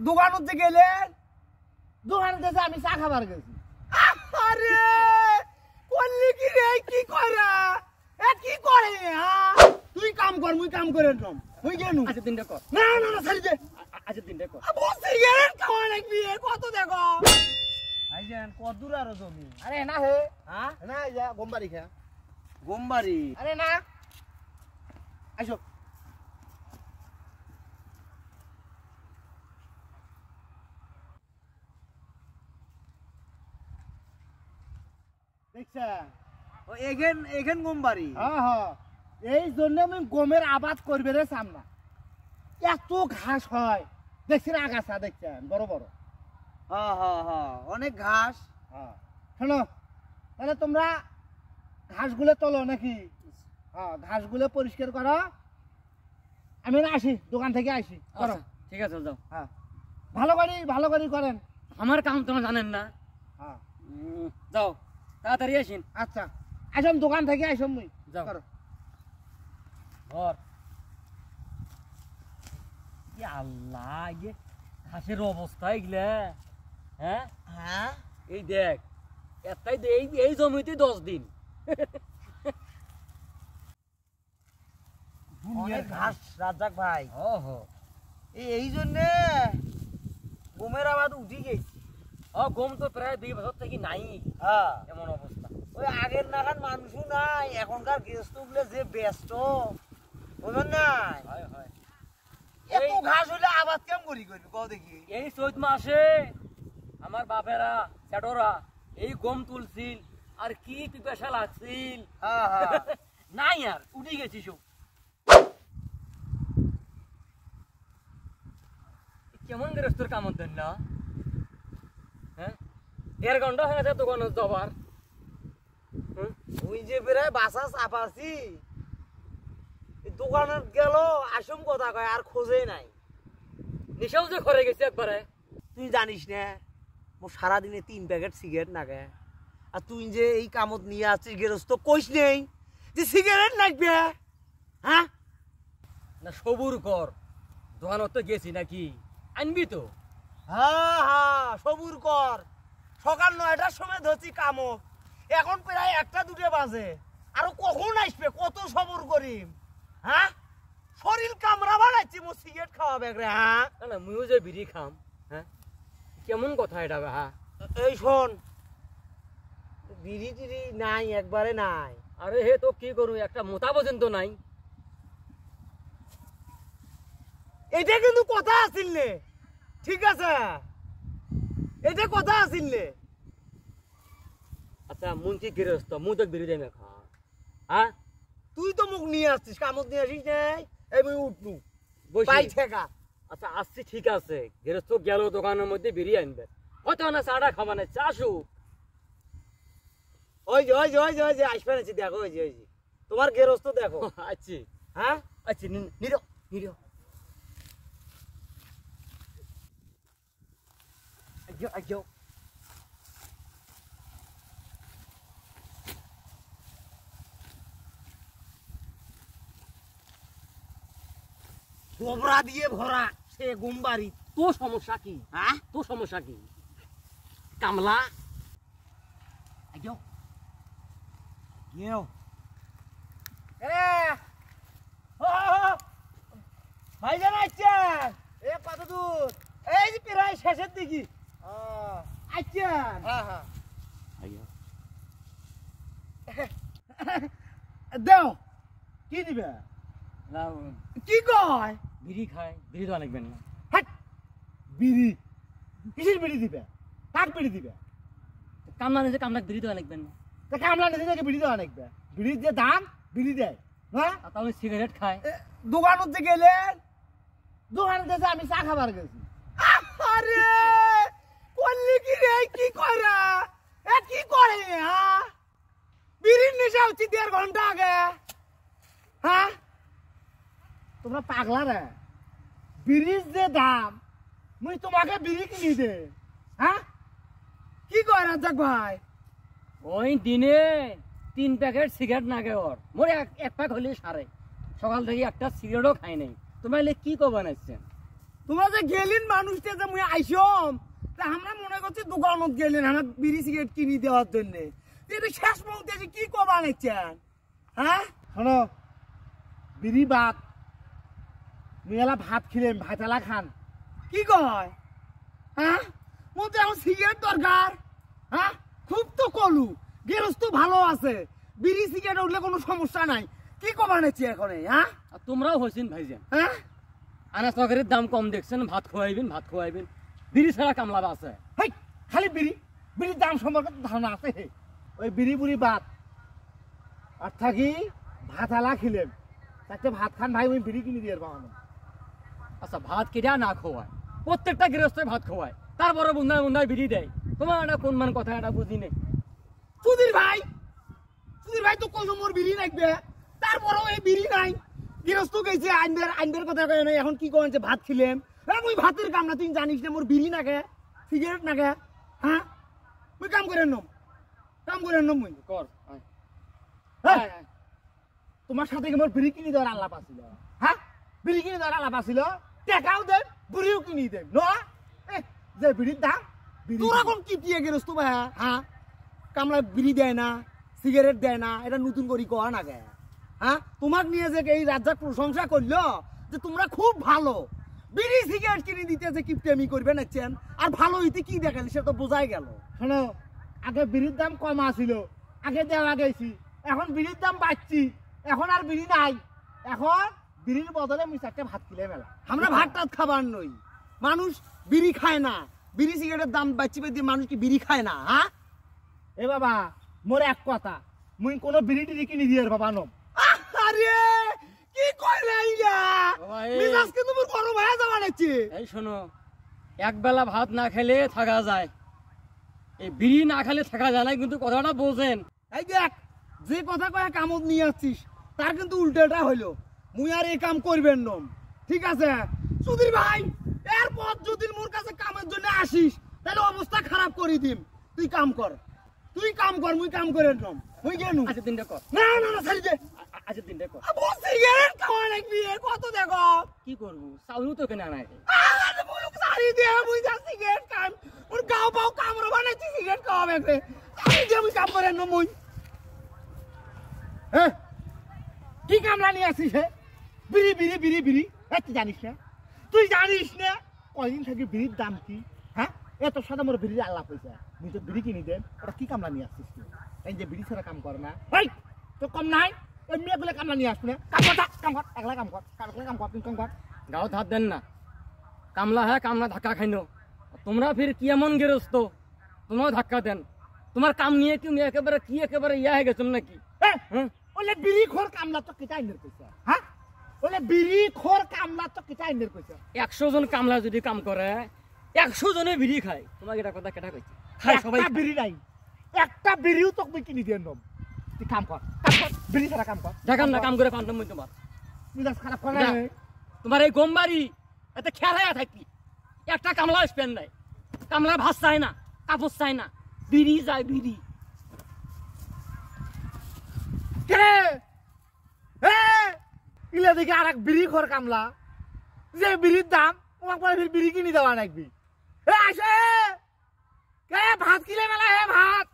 দোকানতে গেলে দোকানে আমি চা খাবার গেছি। আরে করলি কি রে, কি করা কি করে? তুই কাম কর, মুই কাম করে নাম মুই গেনু। আচ্ছা দিনটা কর। না না না ছাড়ি দে। আচ্ছা দিনটা কর। সিগারেট খাওয়া লাগবি কত দেখো ভাইজান কত দূর আরো জমি। আরে না হে না যা গোমবাড়ি খা গোমবাড়ি। আরে না আসো দেখছা ও এখান গোমবাড়ি। হ্যাঁ হ্যাঁ এই জন্য আমি গমের আবাদ করবে রে সামনা। এত ঘাস হয় দেখছি না, আগাছা দেখছেন বড় বড়। হ্যাঁ হ্যাঁ হ্যাঁ অনেক ঘাস। হ্যাঁ শোনো তাহলে তোমরা ঘাসগুলো তোলো নাকি? হ্যাঁ ঘাসগুলো পরিষ্কার করো, আমি না আসি দোকান থেকে আসি করো। ঠিক আছে যাও। হ্যাঁ ভালো করে করেন, আমার কাম তোমরা জানেন না। হ্যাঁ যাও তাড়াতাড়ি আসিন। আচ্ছা আসম দোকান থেকে আসম মুই যাও করো। ঘর কি আল্লাহ, এই ঘাসের অবস্থা এগুলা। হ্যাঁ হ্যাঁ এই দেখ এটাই এই জমিতে 10 দিন অনেক ঘাস রাজ্জাক ভাই। ওহো এই জন্য গমের আবাদ উঠি গেছি। গম তো প্রায় 2 বছর থেকে নাই। হ্যাঁ এমন অবস্থা। ওই আগের নাগাদ মানুষও নাই, এখনকার গৃহস্থ গুলো যে ব্যস্ত বুঝলেন নাই। হয় হয় এত ঘাস হলে আবাদ কেমন করি করবি কও দেখি। এই চৈত মাসে আমার বাপেরা চ্যাডরা এই গম তুলছিল, আর কি পিপাসা লাগছিল। হ্যাঁ হ্যাঁ নাই আর উঠে গেছি সব। কেমন গৃহস্থর কাম দেন না? হ্যাঁ 1.5 ঘন্টা হয়ে গেছে দোকানে যাবার। ওই যে বেড়ায় বাসা চাপাছি, দোকানে গেল আসম কথা কয় আর খোঁজে নাই। নেশাও যে করে গেছে একবারে। তুই জানিস না মোর সারাদিনে 3 প্যাকেট সিগারেট নাগে, আর তুই যে এই কামত নিয়ে আসছিস গেরস্ত কইস নেই যে সিগারেট নাকবে। হ্যাঁ না সবুর কর, দোকানত তো গেছি নাকি, আনবি তো। হ্যাঁ হ্যাঁ সবুর কর। সকাল 9টার সময় ধরছি কামত, এখন প্রায় 1টা 2টা বাজে, আরো কখন আসবে, কত সবুর করিম। হ্যাঁ শরীর কামড়া বানাচ্ছি মোর সিগারেট খাওয়াবে রে। হ্যাঁ না না মুইও যে বিড়ি খাম। হ্যাঁ কেমন কথা এটা? হ্যাঁ এই শোন, বিড়ি টিড়ি নাই, একবারে নাই। আরে হে তো কি করু, একটা মোতা পর্যন্ত নাই। এটা কিন্তু কথা আছিল নে, ঠিক আছে এটা কথা আছিল নে। আচ্ছা মুই কি গৃহস্থ, মুই তো বিড়ি দেয় না খা। হ্যাঁ তুই তো মুখ নিয়ে আসছিস, কামত নিয়ে আসিস নাই, এই মুই উঠনু পাই ঠেকা। আচ্ছা আসছি ঠিক আছে, গৃহস্থ গেল দোকানের মধ্যে বিড়ি আনবে, হয়তো না চাটা খাবা না, চাষু। ওই যে ওই যে ওই যে ওই যে আসবে না, দেখো ওই যে তোমার গেরস্ত দেখো। আচ্ছি হ্যাঁ আচ্ছা নিরো নিরো আজ্ঞো আজ্ঞো। গোবরা দিয়ে ভরা সে গোমবাড়ি। তোর সমস্যা কি? হ্যাঁ তোর সমস্যা কি? কামলা আজ্ঞো গেও এ ভাইজান আচ্ছেন, এ কত দূর? এই যে প্রায় শেষের দিকে আচ্ছেন। হ্যাঁ হ্যাঁ আজ্ঞো দেও কি দিবে? না কি কয়? বিড়ি খায়, বিড়ি তো লাগবেন না। হাট বিড়ি কিসের বিড়ি দিবে? কাক বিড়ি দিবে? কামলা নিয়ে কামলা বিড়ি তো লাগবেন না। তা কামলা নিতে বিড়ি দেওয়া লাগবে, বিড়ির যে দাম বিড়ি দেয়। হ্যাঁ তাহলে সিগারেট খায়। দোকানতে গেলে দোকানে আমি চা খাবার গেছি। আরে করলি কি রে, কি করা কি করে? হ্যাঁ বিড়ির নেশা হচ্ছে 1.5 ঘন্টা আগে। হ্যাঁ তোমরা পাগলা রে, বিড়ির যে দাম মুই তোমাকে বিড়ি কিনি দে। হ্যাঁ কি কয় রাজ্জাক ভাই? ওই দিনে 3 প্যাকেট সিগারেট নাগে ওর, মোর এক প্যাক হলে সারে। সকাল থেকে একটা সিগারেটও খাই নাই। তোমার কি কো বানাইছেন? তোমরা যে গেলেন মানুষটা যে মুই আইসম তা আমরা মনে করছি দোকানত গেলেন আমার বিড়ি সিগারেট কিনে দেওয়ার জন্য কিন্তু শেষ মুহূর্তে যে কি কবা নিচ্ছেন হ্যাঁ শোনো বিড়ি ভাত মেলা ভাত খিলেন ভাতালা খান কি কয় হ্যাঁ মধ্যে এখন সিগারেট দরকার হ্যাঁ খুব তো কলু গেরস্ত ভালো আছে বিড়ি সিগারেট উঠলে কোনো সমস্যা নাই কি কবা নিচ্ছি এখন হ্যাঁ আর তোমরাও হইছেন ভাইজান হ্যাঁ আনাজ তরকারির দাম কম দেখছেন, ভাত খোয়াইবেন বিড়ি ছাড়া কামলা আছে। হেই খালি বিড়ির দাম সম্পর্কে ধারণা আছে ওই বিড়ি বুড়ি ভাত আর থাকি ভাত আলা খিলেন তাতে ভাত খান ভাই ওই বিড়ি কিনে দিয়ে বানানো আচ্ছা ভাত কেটে না খোয়ায়, প্রত্যেকটা গৃহস্থ ভাত খোয়ায়, তারপরে বুন্দায় বিড়ি দেয়। তোমার একটা কোন মান কথা এটা বুঝি নেই। সুধীর ভাই তো কত মোর বিড়ি লাগবে তারপরেও এই বিড়ি নাই গৃহস্থ গেছে আইনদের কথা কয় নাই এখন কি করেন যে ভাত খিলেন ওই ভাতের কাম না তুই জানিস না মোর বিড়ি নাকে সিগারেট নাকে হ্যাঁ মুই কাম করে নম মুই কর হ্যাঁ তোমার সাথে কি মোর বিড়ি কিনে দেওয়ার আলাপ আছিল হ্যাঁ বিড়ি কিনে দেওয়ার আলাপ আছিল টাকাও দেন বুড়িও কিনে দেন ন যে বিড়ির দাম তোরা কোন কি দিয়ে গেরস্ত ভাই হ্যাঁ কামলা বিড়ি দেয় না সিগারেট দেয় না এটা নতুন করে কয়া না গে হ্যাঁ তোমাক নিয়ে যে এই রাজ্জাক প্রশংসা করলো যে তোমরা খুব ভালো বিড়ি সিগারেট কিনে দিতে যে কিপটেমি করবে নাচ্ছেন আর ভালো হইতে কি দেখালি সে তো বোঝাই গেল শোনো আগে বিড়ির দাম কম আছিল আগে দেওয়া গেছি এখন বিড়ির দাম বাড়ছি এখন আর বিড়ি নাই এখন বিড়ির বদলে মুই চারটে ভাত কিনে মেলা আমরা ভাত টাত খাবার নই মানুষ বিড়ি খায় না বিড়ি সিগারেটের দাম বাড়ছি দিয়ে মানুষ কি বিড়ি খায় না হ্যাঁ এ বাবা মোর এক কথা মুই কোনো বিড়ি টিড়ি কিনে দিয়ে বাবা নম আরে কি কইলে ইলা মিজাজ কিন্তু মোর গরম হয়ে যাওয়া নাকি এই শোনো এক বেলা ভাত না খেলে থাকা যায়, এই বিড়ি না খেলে থাকা যায় না, কিন্তু কথাটা বোঝেন। এই দেখ যে কথা কয়ে কামত নিয়ে আসছিস তার কিন্তু উল্টোটা হইলো মুই আর এই কাম করবেন নম ঠিক আছে সুধীর ভাই এরপর যদি মোর কাছে কামের জন্য আসিস তাহলে অবস্থা খারাপ করে দিম তুই কাম কর মুই কাম করে নম মুই গেনু আজকের দিনটা কর, না ছাড়ি দে আজকের দিনটা কর। সিগারেট খাওয়া লাগবি কত দেখো কি করবো চাউলও তো কেনা নাই। আরে মুলুক ছাড়ি দে মুই যা সিগারেট খাম ওর গাও পাও কামড় বানাইছি সিগারেট খাওয়া বেকে ছাড়ি দে মুই কাম করে নম মুই হ্যাঁ কি কামলা নিয়ে আসিস হে বিড়ি তুই জানিস না কয়দিন থেকে বিড়ির দাম কি হ্যাঁ এত সাদা মোর বিড়ির আল্লাহ পয়সা মুই তো বিড়ি কিনি দেন ওটা কি কামলা নিয়ে আসছিস তুই এই যে বিড়ি ছাড়া কাম করে না এই তো কম নাই ওই মেয়েগুলো কামলা নিয়ে আসবো না কাম কর একলা কাম কর তুই কাম কর গাও ধার দেন না, কামলা হ্যাঁ কামলা ধাক্কা খাইনো। তোমরা ফির কি এমন গেরস্ত তোমরাও ধাক্কা দেন, তোমার কাম নিয়ে তুমি একেবারে ইয়া হয়ে গেছো নাকি? ওলে বিড়ি খোর কামলা তো কিটা আইনের পয়সা হ্যাঁ ওলে বিড়ি খোর কামলা তো কিটা আইনের পয়সা 100 জন কামলা যদি কাম করে 100 জনে বিড়ি খায়, তোমাকে এটা কথা কেটা কইছি? খায় সবাই বিড়ি নাই, একটা বিড়িও তো তুই কিনে দিয়ে নম তুই কাম কর বিড়ি ছাড়া কাম কর দেখান না কাম করে পান্তাম মই তোমার মিজাজ খারাপ করে না তোমার এই গোমবাড়ি এতে খেলায় থাকি একটা কামলা স্পেন নাই, কামলা ভাত চাই না, কাপড় চাই না, বিড়ি যায় বিড়ি। ইলে দেখি আর এক বিড়ি খোর কামলা যে বিড়ির দাম তোমাক পরে বিড়ি কিনে দেওয়া লাগবি আসে ভাত কিনে মেলা হে ভাত